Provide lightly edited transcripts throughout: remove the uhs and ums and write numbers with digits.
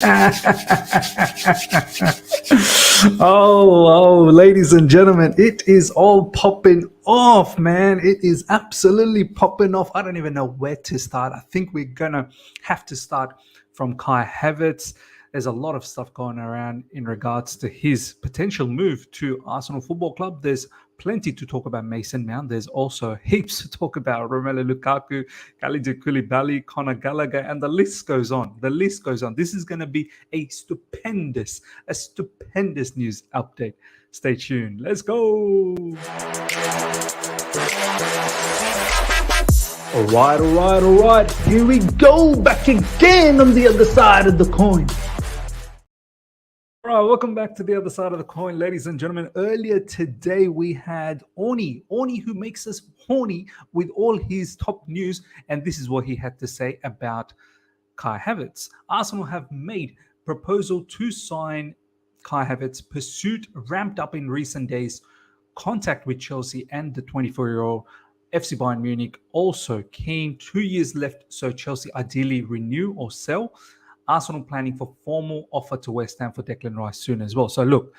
Ladies and gentlemen, it is all popping off, man. It is absolutely popping off. I don't even know where to start. I think we're gonna have to start from Kai Havertz. There's a lot of stuff going around in regards to his potential move to Arsenal Football Club. There's plenty to talk about Mason Mount. There's also heaps to talk about Romelu Lukaku, Khalid Koulibaly, Conor Gallagher, and the list goes on. The list goes on. This is going to be a stupendous news update. Stay tuned. Let's go. All right. Here we go. Back again on the other side of the coin. All right, welcome back to the other side of the coin, ladies and gentlemen. Earlier today, we had Oni, who makes us horny with all his top news, and this is what he had to say about Kai Havertz. Arsenal have made proposal to sign Kai Havertz. Pursuit ramped up in recent days. Contact with Chelsea and the 24-year-old FC Bayern Munich also came. 2 years left, so Chelsea ideally renew or sell. Arsenal planning for formal offer to West Ham for Declan Rice soon as well. So look,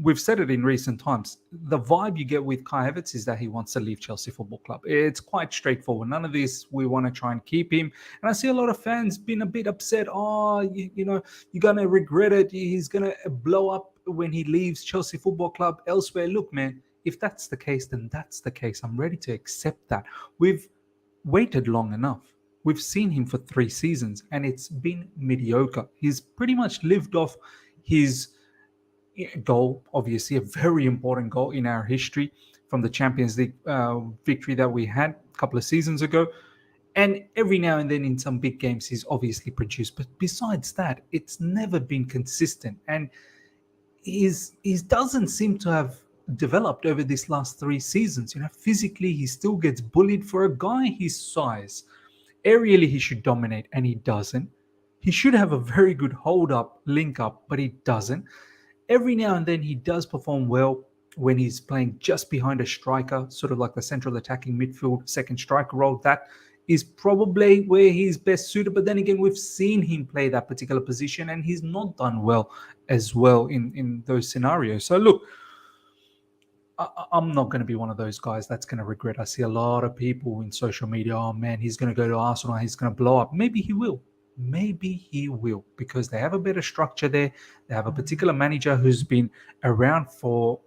we've said it in recent times. The vibe you get with Kai Havertz is that he wants to leave Chelsea Football Club. It's quite straightforward. None of this, we want to try and keep him. And I see a lot of fans being a bit upset. You're going to regret it. He's going to blow up when he leaves Chelsea Football Club elsewhere. Look, man, if that's the case, then that's the case. I'm ready to accept that. We've waited long enough. We've seen him for 3 seasons and it's been mediocre. He's pretty much lived off his goal, obviously a very important goal in our history from the Champions League victory that we had a couple of seasons ago. And every now and then in some big games, he's obviously produced. But besides that, it's never been consistent. And he doesn't seem to have developed over these last 3 seasons. Physically, he still gets bullied for a guy his size. Aerially, he should dominate, and he doesn't. He should have a very good hold-up, link-up, but he doesn't. Every now and then, he does perform well when he's playing just behind a striker, sort of like the central attacking midfield, second striker role. That is probably where he's best suited. But then again, we've seen him play that particular position, and he's not done well as well in those scenarios. So look, I'm not going to be one of those guys that's going to regret. I see a lot of people in social media, oh man, he's going to go to Arsenal, he's going to blow up. Maybe he will, because they have a better structure there. They have a particular manager who's been around for,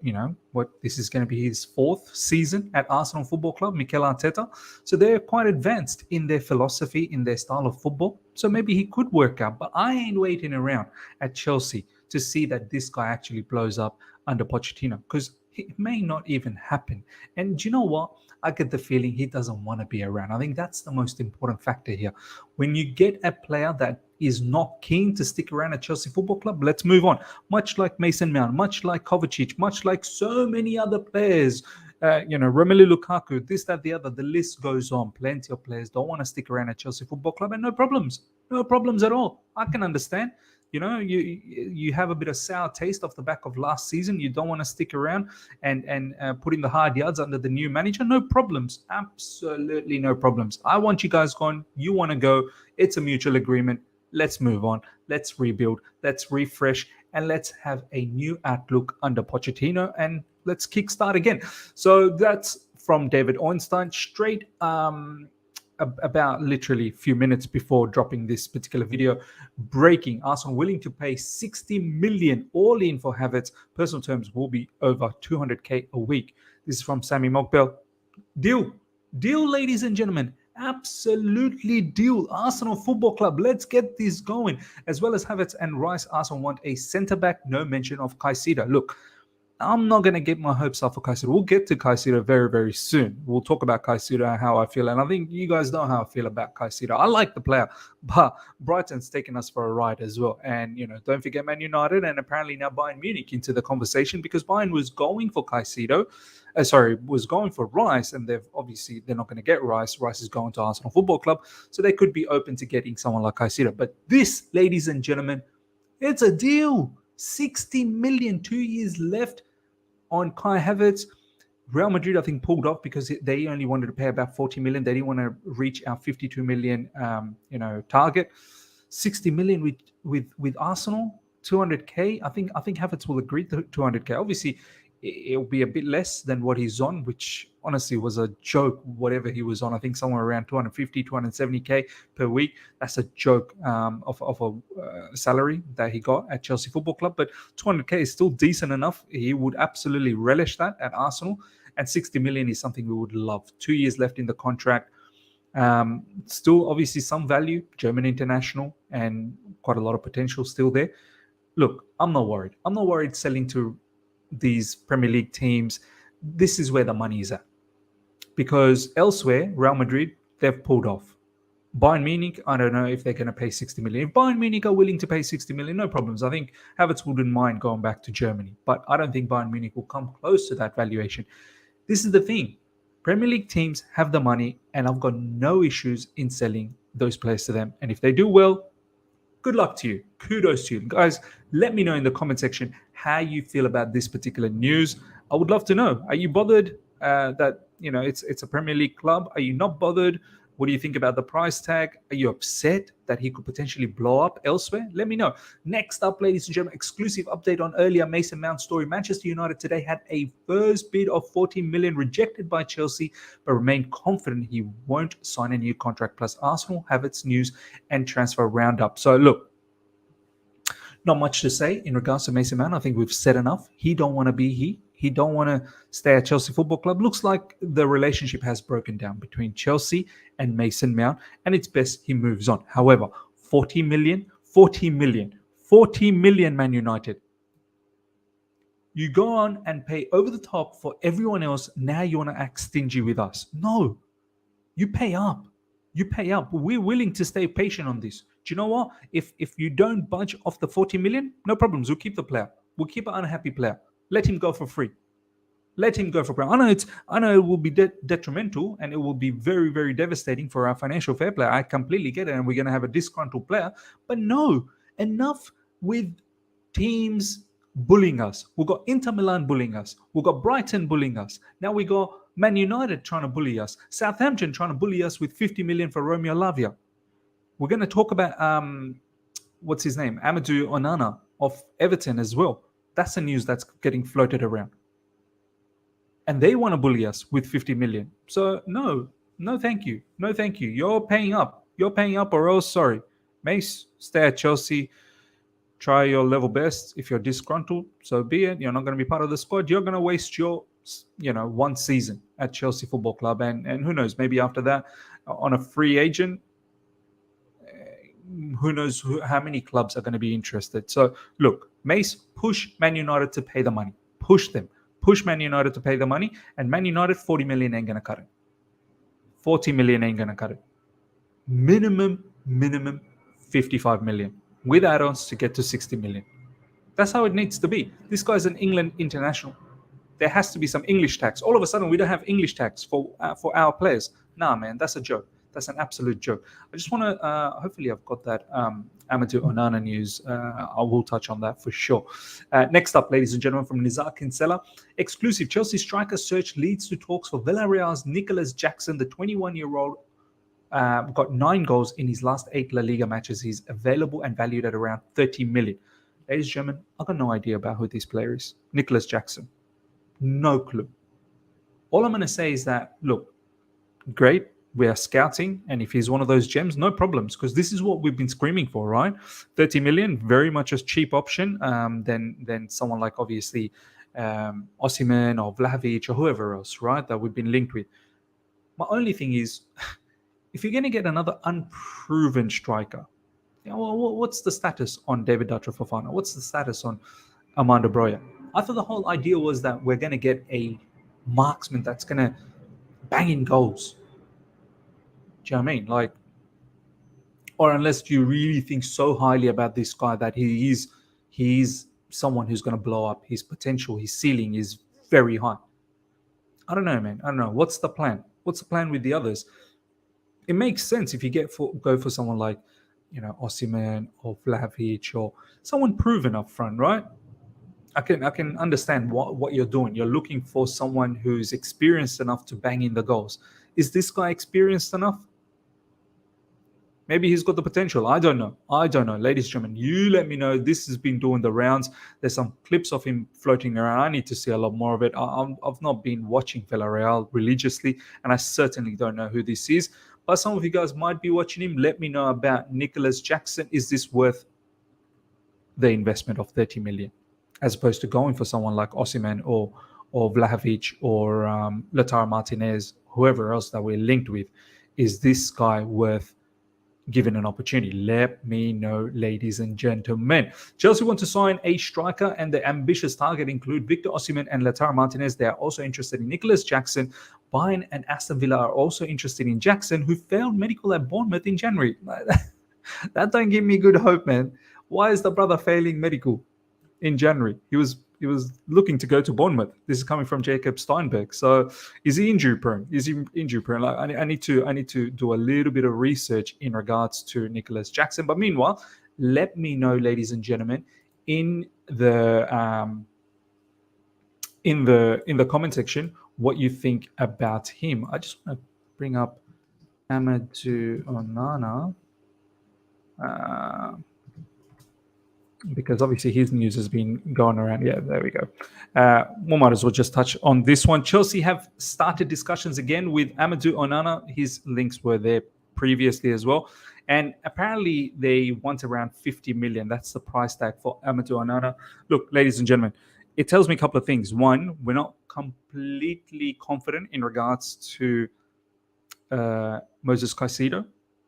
this is going to be his 4th season at Arsenal Football Club, Mikel Arteta. So they're quite advanced in their philosophy, in their style of football. So maybe he could work out, but I ain't waiting around at Chelsea to see that this guy actually blows up under Pochettino, because it may not even happen. And do you know what? I get the feeling he doesn't want to be around. I think that's the most important factor here. When you get a player that is not keen to stick around at Chelsea Football Club, let's move on. Much like Mason Mount, much like Kovacic, much like so many other players, Romelu Lukaku, this, that, the other, the list goes on. Plenty of players don't want to stick around at Chelsea Football Club, and no problems at all. I can understand. You have a bit of sour taste off the back of last season. You don't want to stick around and put in the hard yards under the new manager. No problems. Absolutely no problems. I want you guys gone. You want to go. It's a mutual agreement. Let's move on. Let's rebuild. Let's refresh. And let's have a new outlook under Pochettino. And let's kickstart again. So that's from David Ornstein. Straight about literally a few minutes before dropping this particular video, breaking: Arsenal willing to pay 60 million all in for Havertz. Personal terms will be over 200k a week. This is from Sammy Mokbel. Deal, ladies and gentlemen. Absolutely deal. Arsenal Football Club, let's get this going. As well as Havertz and Rice, Arsenal want a centre-back. No mention of Caicedo. Look, I'm not going to get my hopes up for Caicedo. We'll get to Caicedo very, very soon. We'll talk about Caicedo and how I feel. And I think you guys know how I feel about Caicedo. I like the player, but Brighton's taken us for a ride as well. And, don't forget Man United and apparently now Bayern Munich into the conversation, because Bayern was going for was going for Rice. And they're not going to get Rice. Rice is going to Arsenal Football Club. So they could be open to getting someone like Caicedo. But this, ladies and gentlemen, it's a deal. 60 million, 2 years left on Kai Havertz. Real Madrid, I think, pulled off because they only wanted to pay about 40 million. They didn't want to reach our 52 million, target. 60 million with Arsenal, 200k. I think Havertz will agree to 200k. Obviously, it'll be a bit less than what he's on, which honestly was a joke. Whatever he was on, I think somewhere around 250, 270k per week. That's a joke of a salary that he got at Chelsea Football Club. But 200k is still decent enough. He would absolutely relish that at Arsenal. And 60 million is something we would love. 2 years left in the contract. Still, obviously, some value, German international, and quite a lot of potential still there. Look, I'm not worried. I'm not worried selling to these Premier League teams. This is where the money is at. Because elsewhere, Real Madrid, they've pulled off. Bayern Munich, I don't know if they're going to pay 60 million. If Bayern Munich are willing to pay 60 million, no problems. I think Havertz wouldn't mind going back to Germany. But I don't think Bayern Munich will come close to that valuation. This is the thing. Premier League teams have the money, and I've got no issues in selling those players to them. And if they do well, good luck to you. Kudos to you. Guys, let me know in the comment section how you feel about this particular news. I would love to know. Are you bothered that it's a Premier League club? Are you not bothered? What do you think about the price tag? Are you upset that he could potentially blow up elsewhere? Let me know. Next up, ladies and gentlemen, exclusive update on earlier Mason Mount story. Manchester United today had a first bid of 40 million rejected by Chelsea, but remained confident he won't sign a new contract. Plus Arsenal, Havertz news and transfer roundup. So look, not much to say in regards to Mason Mount. I think we've said enough. He don't want to be here. He don't want to stay at Chelsea Football Club. Looks like the relationship has broken down between Chelsea and Mason Mount, and it's best he moves on. However, 40 million, Man United. You go on and pay over the top for everyone else. Now you want to act stingy with us. No, you pay up. You pay up. We're willing to stay patient on this. Do you know what? If you don't budge off the 40 million, no problems. We'll keep the player. We'll keep an unhappy player. Let him go for free. Let him go for free. I know it will be detrimental, and it will be very, very devastating for our financial fair play. I completely get it, and we're going to have a disgruntled player. But no, enough with teams bullying us. We've got Inter Milan bullying us. We've got Brighton bullying us. Now we got Man United trying to bully us. Southampton trying to bully us with 50 million for Romeo Lavia. We're going to talk about, what's his name? Amadou Onana of Everton as well. That's the news that's getting floated around. And they want to bully us with 50 million. So no, thank you. No, thank you. You're paying up. Or else, sorry. Mace, stay at Chelsea. Try your level best. If you're disgruntled, so be it. You're not going to be part of the squad. You're going to waste your, one season at Chelsea Football Club. And who knows, maybe after that, on a free agent, who knows how many clubs are going to be interested. So look, Mace, push Man United to pay the money. Push them. Push Man United to pay the money. And Man United, 40 million ain't going to cut it. 40 million ain't going to cut it. Minimum 55 million. With add-ons to get to 60 million. That's how it needs to be. This guy's an England international. There has to be some English tax. All of a sudden, we don't have English tax for our players. Nah, man, that's a joke. That's an absolute joke. I just want to, hopefully I've got that Amadou Onana news. I will touch on that for sure. Next up, ladies and gentlemen, from Nizar Kinsella. Exclusive Chelsea striker search leads to talks for Villarreal's Nicolas Jackson. The 21-year-old got 9 goals in his last 8 La Liga matches. He's available and valued at around 30 million. Ladies and gentlemen, I've got no idea about who this player is. Nicolas Jackson. No clue. All I'm going to say is that, look, great. We are scouting, and if he's one of those gems, no problems, because this is what we've been screaming for, right? 30 million, very much a cheap option than someone like, obviously, Osimhen or Vlahovic or whoever else, right, that we've been linked with. My only thing is, if you're going to get another unproven striker, what's the status on David Dutra Fofana? What's the status on Armando Broja? I thought the whole idea was that we're going to get a marksman that's going to bang in goals. Do you know what I mean? Like, or unless you really think so highly about this guy that he is someone who's going to blow up. His potential, his ceiling is very high. I don't know, man. I don't know. What's the plan? What's the plan with the others? It makes sense if you go for someone like, Osimhen or Vlahovic or someone proven up front, right? I can understand what you're doing. You're looking for someone who's experienced enough to bang in the goals. Is this guy experienced enough? Maybe he's got the potential. I don't know. Ladies and gentlemen, you let me know. This has been doing the rounds. There's some clips of him floating around. I need to see a lot more of it. I've not been watching Villarreal religiously, and I certainly don't know who this is. But some of you guys might be watching him. Let me know about Nicolas Jackson. Is this worth the investment of 30 million, as opposed to going for someone like Osimhen or Vlahovic or Lautaro Martinez, whoever else that we're linked with? Is this guy worth given an opportunity? Let me know, ladies and gentlemen. Chelsea want to sign a striker, and the ambitious target include Victor Osimhen and Lautaro Martinez. They are also interested in Nicolas Jackson. Bayern and Aston Villa are also interested in Jackson, who failed medical at Bournemouth in January. That don't give me good hope, man. Why is the brother failing medical in January? He was looking to go to Bournemouth. This is coming from Jacob Steinberg. So is he injury prone? Like, I need to do a little bit of research in regards to Nicolas Jackson. But meanwhile, let me know, ladies and gentlemen, in the comment section what you think about him. I just want to bring up Amadou Onana. Because obviously his news has been going around. Yeah, there we go. We might as well just touch on this one. Chelsea have started discussions again with Amadou Onana. His links were there previously as well. And apparently they want around 50 million. That's the price tag for Amadou Onana. Look, ladies and gentlemen, it tells me a couple of things. One, we're not completely confident in regards to Moses Caicedo.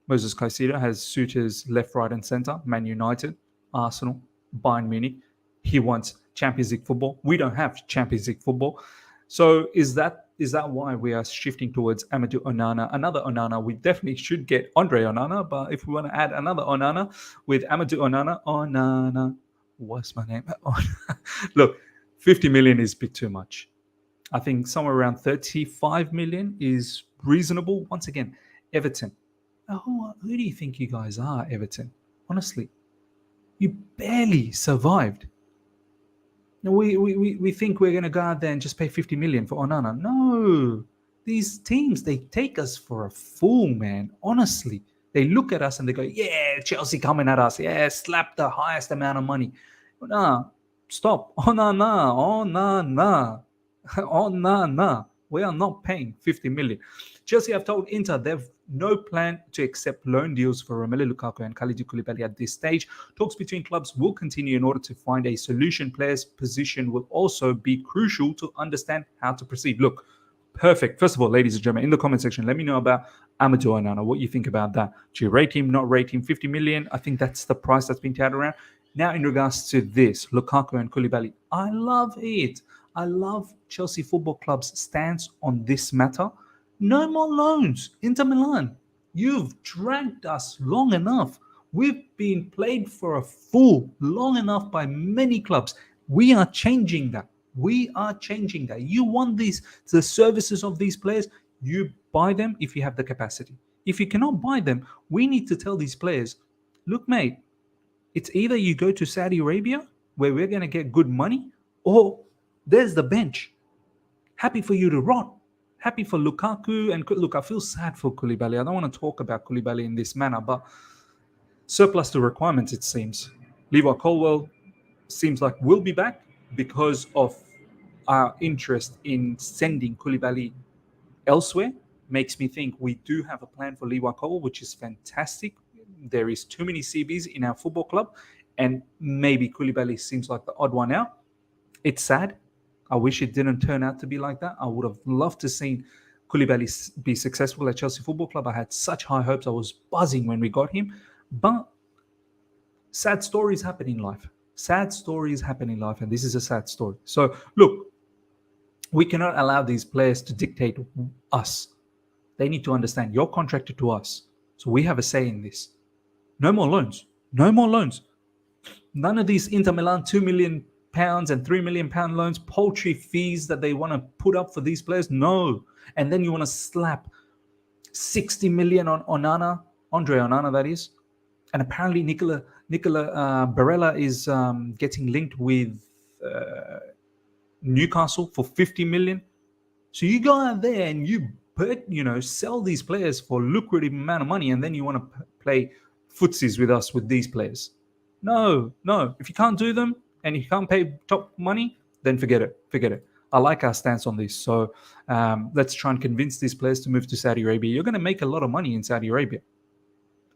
Moses Caicedo has suitors left, right, and center. Man United, Arsenal, Bayern Munich. He wants Champions League football. We don't have Champions League football. So is that why we are shifting towards Amadou Onana? Another Onana. We definitely should get Andre Onana, but if we want to add another Onana with Amadou Onana, what's my name? Look, 50 million is a bit too much. I think somewhere around 35 million is reasonable. Once again, Everton. Who do you think you guys are, Everton? Honestly, you barely survived. We think we're going to go out there and just pay 50 million for Onana. No, these teams, they take us for a fool, man. Honestly, they look at us and they go, yeah, Chelsea coming at us. Yeah, slap the highest amount of money. Nah, stop. Onana. We are not paying 50 million. Chelsea have told Inter they've no plan to accept loan deals for Romelu Lukaku and Kalidou Koulibaly at this stage. Talks between clubs will continue in order to find a solution. Players' position will also be crucial to understand how to proceed. Look, perfect. First of all, ladies and gentlemen, in the comment section, let me know about Amadou Onana. What you think about that? Do you rate him, not rate him? 50 million? I think that's the price that's been touted around. Now, in regards to this, Lukaku and Koulibaly, I love it. I love Chelsea Football Club's stance on this matter. No more loans. Inter Milan, you've dragged us long enough. We've been played for a fool long enough by many clubs. We are changing that. You want the services of these players, you buy them if you have the capacity. If you cannot buy them, we need to tell these players, look, mate, it's either you go to Saudi Arabia, where we're going to get good money, or there's the bench. Happy for you to rot. Happy for Lukaku. And look, I feel sad for Koulibaly. I don't want to talk about Koulibaly in this manner, but surplus to requirements, it seems. Levi Colwill seems like will be back because of our interest in sending Koulibaly elsewhere. Makes me think we do have a plan for Levi Colwill, which is fantastic. There is too many CBs in our football club, and maybe Koulibaly seems like the odd one out. It's sad. I wish it didn't turn out to be like that. I would have loved to see Koulibaly be successful at Chelsea Football Club. I had such high hopes. I was buzzing when we got him. But sad stories happen in life. And this is a sad story. So, look, we cannot allow these players to dictate us. They need to understand you're contracted to us. So we have a say in this. No more loans. None of these Inter Milan £2 million and £3 million loans, paltry fees that they want to put up for these players. No. And then you want to slap 60 million on Onana, Andre Onana, that is. And apparently Nicola Barella is getting linked with Newcastle for 50 million. So you go out there and you sell these players for lucrative amount of money, and then you want to play footsies with us with these players. No. If you can't do them and you can't pay top money, then forget it. I like our stance on this. So let's try and convince these players to move to Saudi Arabia. You're going to make a lot of money in Saudi Arabia,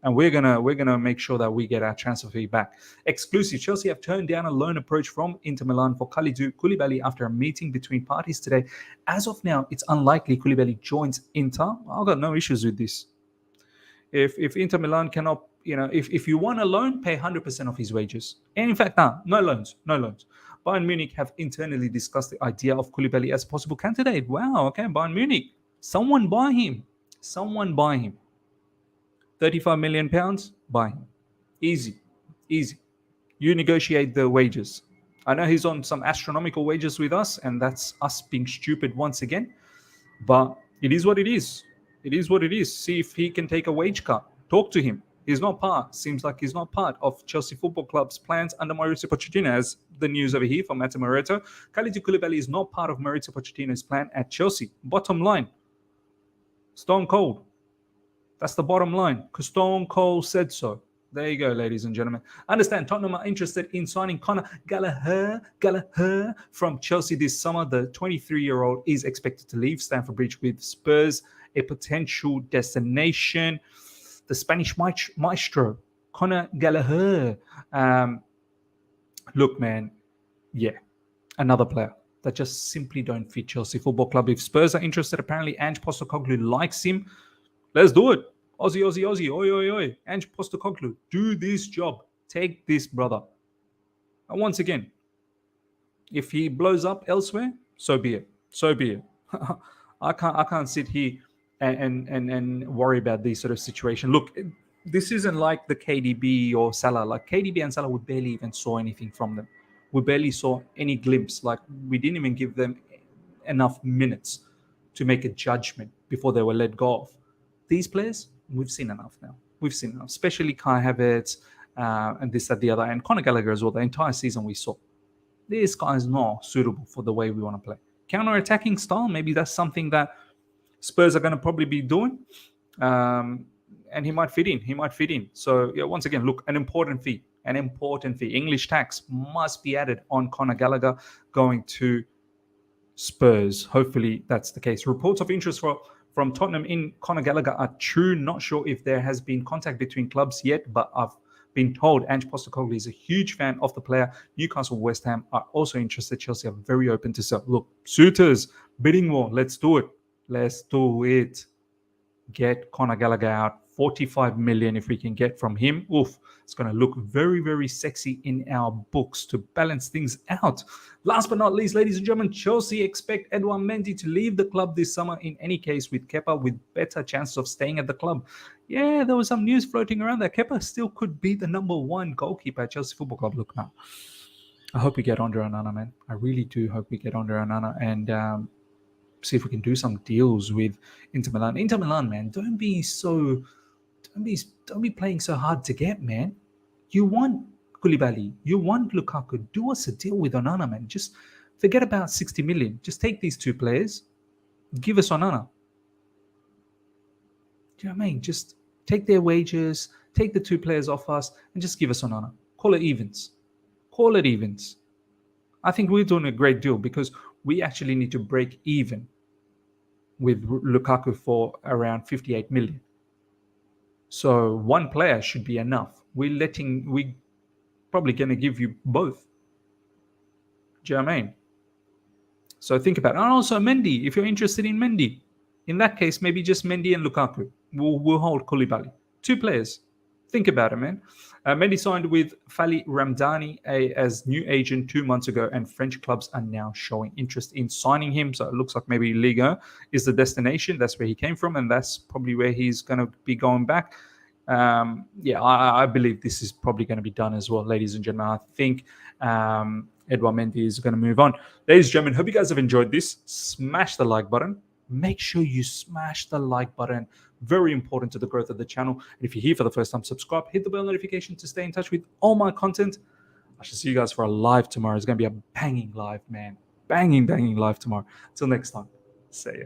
and we're gonna make sure that we get our transfer fee back. Exclusive: Chelsea have turned down a loan approach from Inter Milan for Kalidou Koulibaly after a meeting between parties today. As of now, it's unlikely Koulibaly joins Inter. I've got no issues with this. If Inter Milan cannot, if you want a loan, pay 100% of his wages. And in fact, no loans. Bayern Munich have internally discussed the idea of Koulibaly as a possible candidate. Wow, okay, Bayern Munich. Someone buy him. 35 million pounds, buy him. Easy. You negotiate the wages. I know he's on some astronomical wages with us, and that's us being stupid once again. But it is what it is. See if he can take a wage cut. Talk to him. Seems like he's not part of Chelsea Football Club's plans under Mauricio Pochettino, as the news over here from Matteo Moretto. Kalidou Koulibaly is not part of Mauricio Pochettino's plan at Chelsea. Bottom line. Stone cold. That's the bottom line, because Stone Cold said so. There you go, ladies and gentlemen. I understand Tottenham are interested in signing Conor Gallagher from Chelsea this summer. The 23-year-old is expected to leave Stamford Bridge with Spurs, a potential destination. The Spanish maestro, Conor Gallagher. Look, man, another player that just simply don't fit Chelsea Football Club. If Spurs are interested, apparently Ange Postecoglou likes him. Let's do it. Aussie. Oi. Ange Postecoglou, do this job. Take this, brother. And once again, if he blows up elsewhere, so be it. I can't sit here and worry about these sort of situation. Look, this isn't like the KDB or Salah. Like KDB and Salah, we barely even saw anything from them. We barely saw any glimpse. Like we didn't even give them enough minutes to make a judgment before they were let go of. These players, we've seen enough now. Especially Kai Havertz and this, that, the other, and Conor Gallagher as well. The entire season we saw. This guy is not suitable for the way we want to play. Counter-attacking style, maybe that's something that Spurs are going to probably be doing. And he might fit in. So, once again, look, an important fee. English tax must be added on Conor Gallagher going to Spurs. Hopefully that's the case. Reports of interest from Tottenham in Conor Gallagher are true. Not sure if there has been contact between clubs yet, but I've been told Ange Postecoglou is a huge fan of the player. Newcastle, West Ham are also interested. Chelsea are very open to sell. Look, suitors, bidding war, let's do it. Get Conor Gallagher out. 45 million if we can get from him. Oof, it's going to look very, very sexy in our books to balance things out. Last but not least, ladies and gentlemen, Chelsea expect Edouard Mendy to leave the club this summer in any case, with Kepa with better chances of staying at the club. Yeah, there was some news floating around that Kepa still could be the number one goalkeeper at Chelsea Football Club. Look now, I hope we get Andre Onana, man. I really do hope we get Andre Onana and see if we can do some deals with Inter Milan. Inter Milan, man, don't be playing so hard to get, man. You want Koulibaly, you want Lukaku. Do us a deal with Onana, man. Just forget about 60 million. Just take these two players, give us Onana. Do you know what I mean? Just take their wages, take the two players off us, and just give us Onana. Call it evens. I think we're doing a great deal because we actually need to break even with Lukaku for around 58 million. So one player should be enough. We're probably going to give you both. Do you know what I mean? So think about it. And also Mendy, if you're interested in Mendy. In that case, maybe just Mendy and Lukaku. We'll hold Koulibaly. Two players. Think about it, man. Mendy signed with Fali Ramdani as new agent 2 months ago, and French clubs are now showing interest in signing him. So it looks like maybe Liga is the destination. That's where he came from, and that's probably where he's going to be going back. I believe this is probably going to be done as well, ladies and gentlemen. I think Edouard Mendy is going to move on. Ladies and gentlemen, hope you guys have enjoyed this. Smash the like button. Make sure you smash the like button. Very important to the growth of the channel. And if you're here for the first time, subscribe, hit the bell notification to stay in touch with all my content. I shall see you guys for a live tomorrow. It's going to be a banging live, man. Banging live tomorrow. Till next time. See ya.